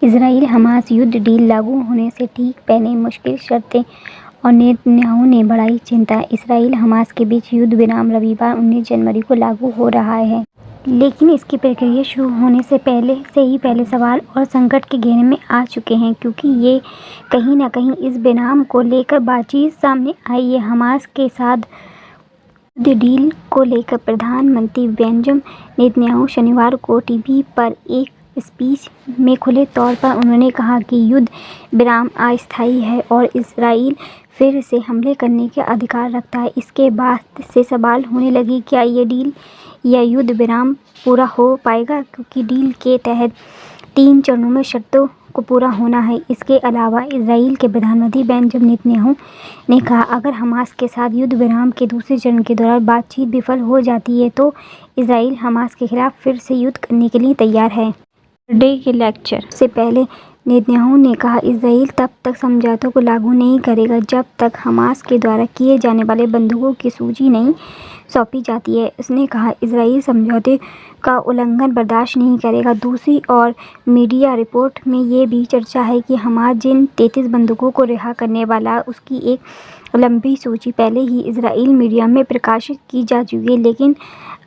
Israel Hamas युद्ध deal लागू होने से ठीक पहले मुश्किल शर्तें और नेतन्याहू ने बढ़ाई चिंता। इजराइल हमास के बीच युद्ध विराम रविवार 19 जनवरी को लागू हो रहा है, लेकिन इसकी प्रक्रिया शुरू होने से पहले सवाल और संकट के घेरे में आ चुके हैं, क्योंकि ये कहीं न कहीं इस विराम को लेकर बातचीत सामने आई है। हमास के साथ युद्ध डील को लेकर प्रधानमंत्री बेंजामिन नेतन्याहू शनिवार को टीवी पर एक स्पीच में खुले तौर पर उन्होंने कहा कि युद्ध विराम अस्थायी है और इजराइल फिर से हमले करने का अधिकार रखता है। इसके बाद से सवाल होने लगे, क्या ये डील या युद्ध विराम पूरा हो पाएगा, क्योंकि डील के तहत 3 चरणों में शर्तों को पूरा होना है। इसके अलावा इजराइल के प्रधानमंत्री बेंजामिन नेतन्याहू ने कहा, अगर हमास के साथ युद्ध विराम के दूसरे चरण के दौरान बातचीत विफल हो जाती है तो इजराइल हमास के खिलाफ फिर से युद्ध करने के लिए तैयार है। डे के लेक्चर से पहले नेतन्याहू ने कहा, इजराइल तब तक समझौतों को लागू नहीं करेगा जब तक हमास के द्वारा किए जाने वाले बंधकों की सूची नहीं सौंपी जाती है। उसने कहा, इजराइल समझौते का उल्लंघन बर्दाश्त नहीं करेगा। दूसरी ओर मीडिया रिपोर्ट में ये भी चर्चा है कि हमास जिन 33 बंधकों को रिहा करने वाला उसकी एक लंबी सूची पहले ही इजराइल मीडिया में प्रकाशित की जा चुकी है, लेकिन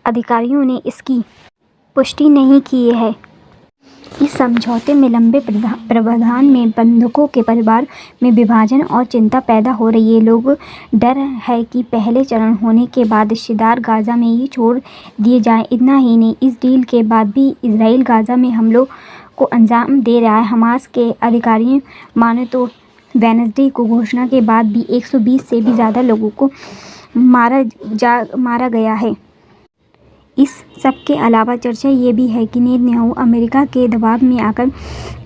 अधिकारियों ने इसकी पुष्टि नहीं की है। इस समझौते में लंबे प्रावधान में बंधकों के परिवार में विभाजन और चिंता पैदा हो रही है। लोग डर है कि पहले चरण होने के बाद रिश्तेदार गाजा में ही छोड़ दिए जाएं। इतना ही नहीं, इस डील के बाद भी इजराइल गाजा में हमलों को अंजाम दे रहा है। हमास के अधिकारी माने तो वेडनेसडे को घोषणा के बाद भी 120 से भी ज़्यादा लोगों को मारा गया है। इस सब के अलावा चर्चा ये भी है कि नेतन्याहू अमेरिका के दबाव में आकर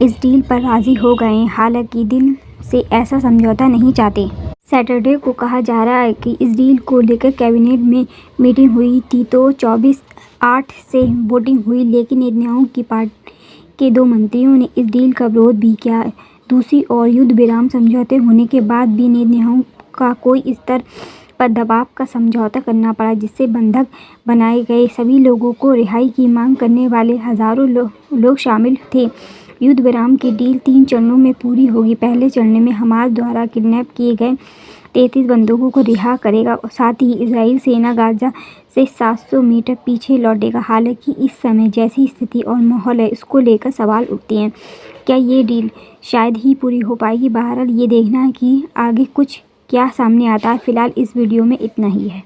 इस डील पर राजी हो गए हैं, हालांकि दिल से ऐसा समझौता नहीं चाहते। सैटरडे को कहा जा रहा है कि इस डील को लेकर कैबिनेट में मीटिंग हुई थी तो 24-8 से वोटिंग हुई, लेकिन नेतन्याहू की पार्टी के 2 मंत्रियों ने इस डील का विरोध भी किया। दूसरी ओर युद्ध विराम समझौते होने के बाद भी नेतन्याहू का कोई स्तर पर दबाव का समझौता करना पड़ा, जिससे बंधक बनाए गए सभी लोगों को रिहाई की मांग करने वाले हज़ारों लोग शामिल थे। युद्ध विराम की डील 3 चरणों में पूरी होगी। पहले चरण में हमास द्वारा किडनैप किए गए 33 बंधकों को रिहा करेगा और साथ ही इजराइल सेना गाजा से 700 मीटर पीछे लौटेगा। हालांकि इस समय जैसी स्थिति और माहौल है, उसको लेकर सवाल उठते हैं, क्या ये डील शायद ही पूरी हो पाएगी। बहरहाल ये देखना है कि आगे कुछ क्या सामने आता है। फिलहाल इस वीडियो में इतना ही है।